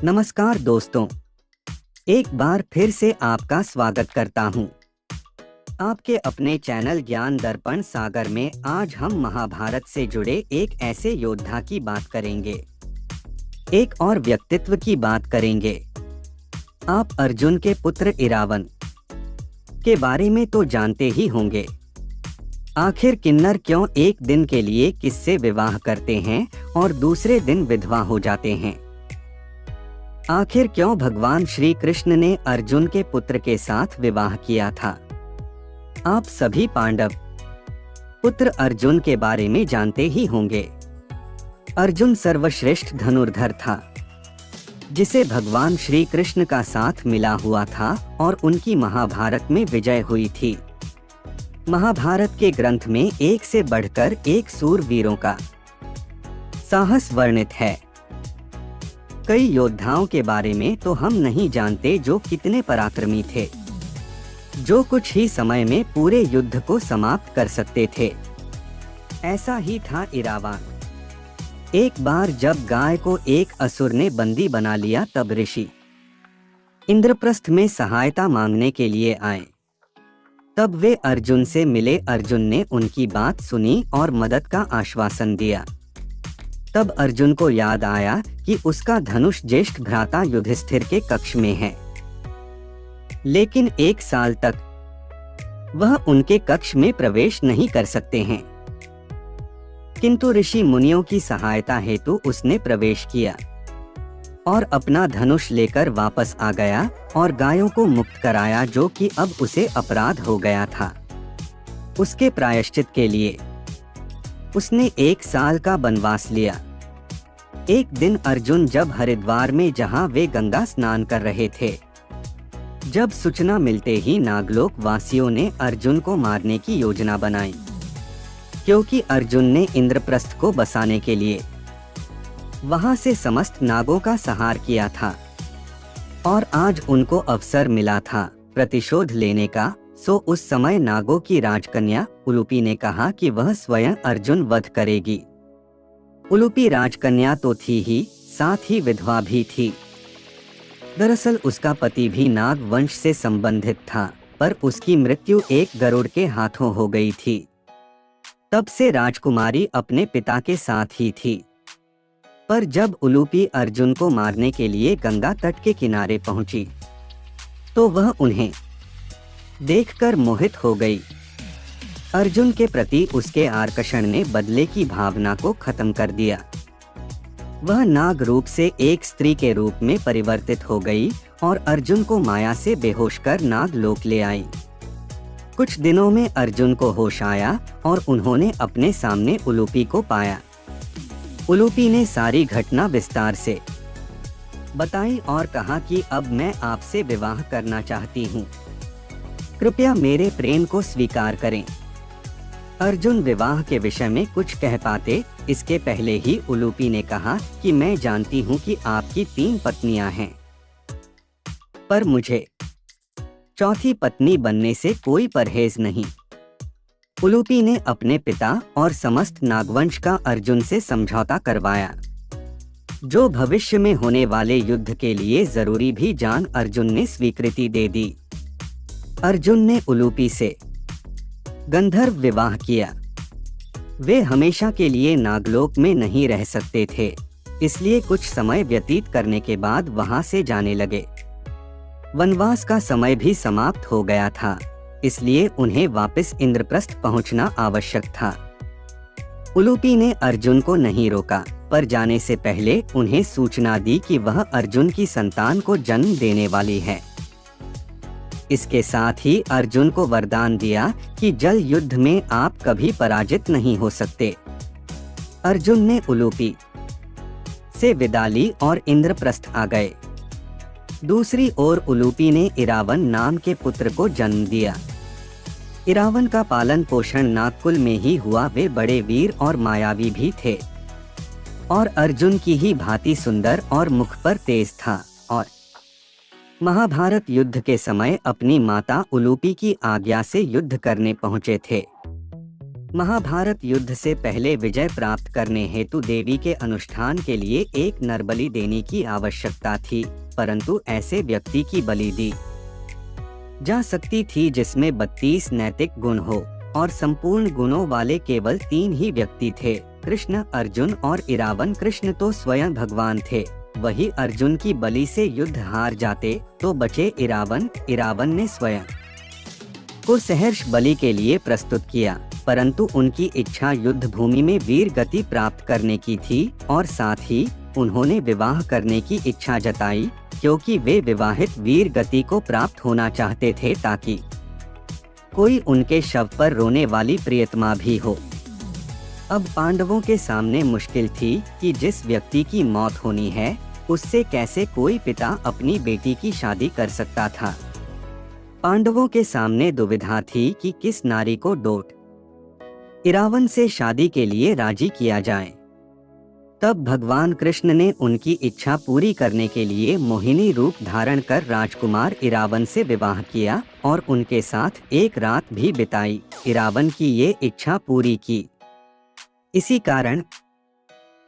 नमस्कार दोस्तों, एक बार फिर से आपका स्वागत करता हूं। आपके अपने चैनल ज्ञान दर्पण सागर में आज हम महाभारत से जुड़े एक ऐसे योद्धा की बात करेंगे, एक और व्यक्तित्व की बात करेंगे। आप अर्जुन के पुत्र इरावन के बारे में तो जानते ही होंगे। आखिर किन्नर क्यों एक दिन के लिए किससे विवाह करते हैं और दूसरे दिन विधवा हो जाते हैं? आखिर क्यों भगवान श्री कृष्ण ने अर्जुन के पुत्र के साथ विवाह किया था? आप सभी पांडव पुत्र अर्जुन के बारे में जानते ही होंगे। अर्जुन सर्वश्रेष्ठ धनुर्धर था, जिसे भगवान श्री कृष्ण का साथ मिला हुआ था और उनकी महाभारत में विजय हुई थी। महाभारत के ग्रंथ में एक से बढ़कर एक सूरवीरों का साहस वर्णित है। कई योद्धाओं के बारे में तो हम नहीं जानते जो कितने पराक्रमी थे, जो कुछ ही समय में पूरे युद्ध को समाप्त कर सकते थे। ऐसा ही था इरावन। एक बार जब गाय को एक असुर ने बंदी बना लिया, तब ऋषि इंद्रप्रस्थ में सहायता मांगने के लिए आए। तब वे अर्जुन से मिले। अर्जुन ने उनकी बात सुनी और मदद का आश्वासन दिया। तब अर्जुन को याद आया कि उसका धनुष ज्येष्ठ भ्राता युधिष्ठिर के कक्ष में है, लेकिन 1 साल तक वह उनके कक्ष में प्रवेश नहीं कर सकते हैं। किंतु ऋषि मुनियों की सहायता हेतु उसने प्रवेश किया और अपना धनुष लेकर वापस आ गया और गायों को मुक्त कराया, जो कि अब उसे अपराध हो गया था। उसके प्रायश्चित के लिए उसने 1 साल का वनवास लिया। एक दिन अर्जुन जब हरिद्वार में, जहां वे गंगा स्नान कर रहे थे, जब सूचना मिलते ही नागलोक वासियों ने अर्जुन को मारने की योजना बनाई, क्योंकि अर्जुन ने इंद्रप्रस्थ को बसाने के लिए वहां से समस्त नागों का संहार किया था और आज उनको अवसर मिला था प्रतिशोध लेने का। सो उस समय नागों की राजकन्या उलूपी ने कहा कि वह स्वयं अर्जुन वध करेगी। उलूपी राजकन्या तो थी ही, साथ ही विधवा भी थी। दरअसल उसका पति भी नाग वंश से संबंधित था, पर उसकी मृत्यु एक गरुड़ के हाथों हो गई थी। तब से राजकुमारी अपने पिता के साथ ही थी। पर जब उलूपी अर्जुन को मारने के लिए गंगा तट के किनारे पहुंची, तो वह उन्हें देखकर मोहित हो गई। अर्जुन के प्रति उसके आकर्षण ने बदले की भावना को खत्म कर दिया। वह नाग रूप से एक स्त्री के रूप में परिवर्तित हो गई और अर्जुन को माया से बेहोश कर नाग लोक ले आई। कुछ दिनों में अर्जुन को होश आया और उन्होंने अपने सामने उलूपी को पाया। उलूपी ने सारी घटना विस्तार से बताई और कहा कि अब मैं आपसे विवाह करना चाहती हूँ, कृपया मेरे प्रेम को स्वीकार करें। अर्जुन विवाह के विषय में कुछ कह पाते, इसके पहले ही उलूपी ने कहा कि मैं जानती हूँ कि आपकी 3 पत्नियां हैं, पर मुझे चौथी पत्नी बनने से कोई परहेज नहीं। उलूपी ने अपने पिता और समस्त नागवंश का अर्जुन से समझौता करवाया, जो भविष्य में होने वाले युद्ध के लिए जरूरी भी जान अर्जुन ने स्वीकृति दे दी। अर्जुन ने उलूपी से गंधर्व विवाह किया। वे हमेशा के लिए नागलोक में नहीं रह सकते थे, इसलिए कुछ समय व्यतीत करने के बाद वहां से जाने लगे। वनवास का समय भी समाप्त हो गया था, इसलिए उन्हें वापस इंद्रप्रस्थ पहुंचना आवश्यक था। उलूपी ने अर्जुन को नहीं रोका, पर जाने से पहले उन्हें सूचना दी कि वह अर्जुन की संतान को जन्म देने वाली है। इसके साथ ही अर्जुन को वरदान दिया कि जल युद्ध में आप कभी पराजित नहीं हो सकते। अर्जुन ने उलूपी से विदा ली और इंद्रप्रस्थ आ गए। दूसरी ओर उलूपी ने इरावन नाम के पुत्र को जन्म दिया। इरावन का पालन पोषण नागकुल में ही हुआ। वे बड़े वीर और मायावी भी थे और अर्जुन की ही भांति सुंदर और मुख पर तेज था, और महाभारत युद्ध के समय अपनी माता उलूपी की आज्ञा से युद्ध करने पहुंचे थे। महाभारत युद्ध से पहले विजय प्राप्त करने हेतु देवी के अनुष्ठान के लिए एक नरबलि देने की आवश्यकता थी, परंतु ऐसे व्यक्ति की बलि दी जा सकती थी जिसमें 32 नैतिक गुण हो, और संपूर्ण गुणों वाले केवल 3 ही व्यक्ति थे, कृष्ण, अर्जुन और इरावन। कृष्ण तो स्वयं भगवान थे, वही अर्जुन की बलि से युद्ध हार जाते तो बचे इरावन। इरावन ने स्वयं को सहर्ष बलि के लिए प्रस्तुत किया, परंतु उनकी इच्छा युद्ध भूमि में वीर गति प्राप्त करने की थी और साथ ही उन्होंने विवाह करने की इच्छा जताई, क्योंकि वे विवाहित वीर गति को प्राप्त होना चाहते थे ताकि कोई उनके शव पर रोने वाली प्रियतमा भी हो। अब पांडवों के सामने मुश्किल थी कि जिस व्यक्ति की मौत होनी है उससे कैसे कोई पिता अपनी बेटी की शादी कर सकता था। पांडवों के सामने दुविधा थी कि किस नारी को इरावन से शादी के लिए राजी किया जाए। तब भगवान कृष्ण ने उनकी इच्छा पूरी करने के लिए मोहिनी रूप धारण कर राजकुमार इरावन से विवाह किया और उनके साथ एक रात भी बिताई। इरावन की ये इच्छा पूरी की। इसी कारण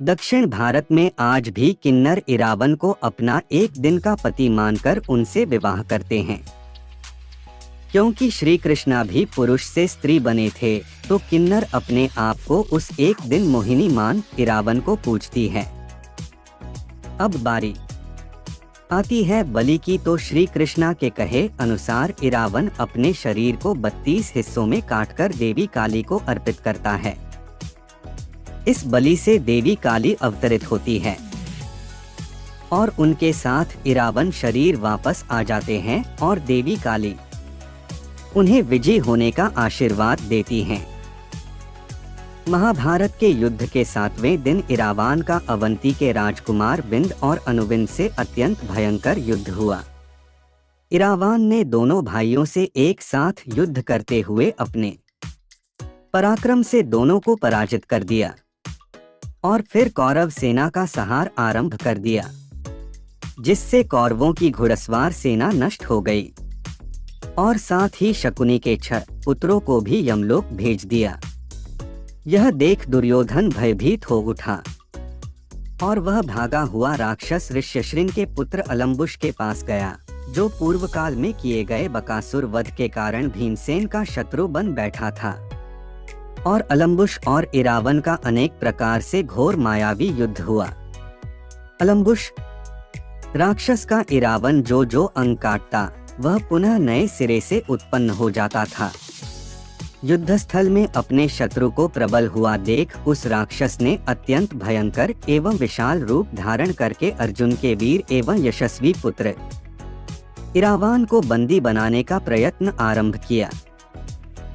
दक्षिण भारत में आज भी किन्नर इरावन को अपना एक दिन का पति मानकर उनसे विवाह करते हैं। क्योंकि श्री कृष्णा भी पुरुष से स्त्री बने थे, तो किन्नर अपने आप को उस एक दिन मोहिनी मान इरावन को पूजती है। अब बारी आती है बलि की, तो श्री कृष्णा के कहे अनुसार इरावन अपने शरीर को 32 हिस्सों में काटकर देवी काली को अर्पित करता है। इस बलि से देवी काली अवतरित होती है और उनके साथ इरावन शरीर वापस आ जाते हैं और देवी काली उन्हें विजयी होने का आशीर्वाद देती हैं। महाभारत के युद्ध के 7वें दिन इरावान का अवंती के राजकुमार विंद और अनुविंद से अत्यंत भयंकर युद्ध हुआ। इरावान ने दोनों भाइयों से एक साथ युद्ध करते हुए अपने पराक्रम से दोनों को पराजित कर दिया और फिर कौरव सेना का संहार आरंभ कर दिया, जिससे कौरवों की घुड़सवार सेना नष्ट हो गई और साथ ही शकुनी के 6 पुत्रों को भी यमलोक भेज दिया। यह देख दुर्योधन भयभीत हो उठा और वह भागा हुआ राक्षस ऋष्यशृंग के पुत्र अलम्बुश के पास गया, जो पूर्व काल में किए गए बकासुर वध के कारण भीमसेन का शत्रु बन बैठा था। और अलम्बुश और इरावन का अनेक प्रकार से घोर मायावी युद्ध हुआ। अलम्बुश राक्षस का इरावन जो अंग काटता वह पुनः नए सिरे से उत्पन्न हो जाता था। युद्धस्थल में अपने शत्रु को प्रबल हुआ देख उस राक्षस ने अत्यंत भयंकर एवं विशाल रूप धारण करके अर्जुन के वीर एवं यशस्वी पुत्र इरावान को बंदी बनाने का प्रयत्न आरंभ किया।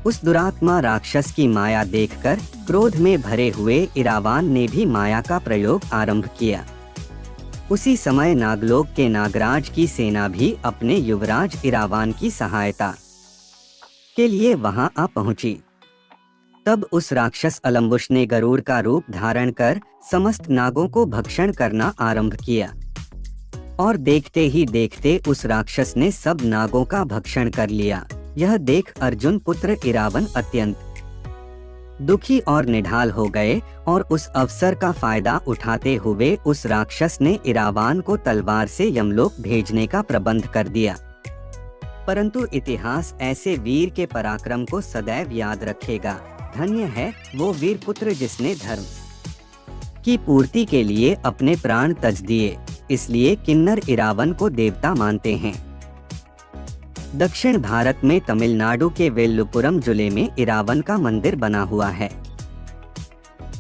उस दुरात्मा राक्षस की माया देखकर क्रोध में भरे हुए इरावान ने भी माया का प्रयोग आरंभ किया। उसी समय नागलोक के नागराज की सेना भी अपने युवराज इरावान की सहायता के लिए वहां आ पहुंची। तब उस राक्षस अलम्बुश ने गरुड़ का रूप धारण कर समस्त नागों को भक्षण करना आरंभ किया और देखते ही देखते उस राक्षस ने सब नागों का भक्षण कर लिया। यह देख अर्जुन पुत्र इरावन अत्यंत दुखी और निढाल हो गए और उस अवसर का फायदा उठाते हुए उस राक्षस ने इरावान को तलवार से यमलोक भेजने का प्रबंध कर दिया। परंतु इतिहास ऐसे वीर के पराक्रम को सदैव याद रखेगा। धन्य है वो वीर पुत्र जिसने धर्म की पूर्ति के लिए अपने प्राण तज दिए। इसलिए किन्नर इरावन को देवता मानते हैं। दक्षिण भारत में तमिलनाडु के वेल्लुपुरम जिले में इरावन का मंदिर बना हुआ है।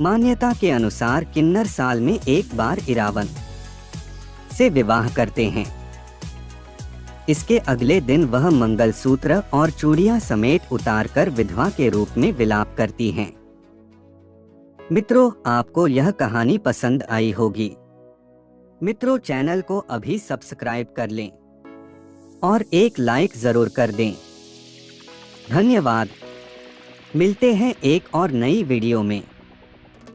मान्यता के अनुसार किन्नर साल में एक बार इरावन से विवाह करते हैं। इसके अगले दिन वह मंगलसूत्र और चूड़ियां समेत उतारकर विधवा के रूप में विलाप करती हैं। मित्रों, आपको यह कहानी पसंद आई होगी। मित्रों, चैनल को अभी सब्सक्राइब कर लें और एक लाइक जरूर कर दें। धन्यवाद। मिलते हैं एक और नई वीडियो में।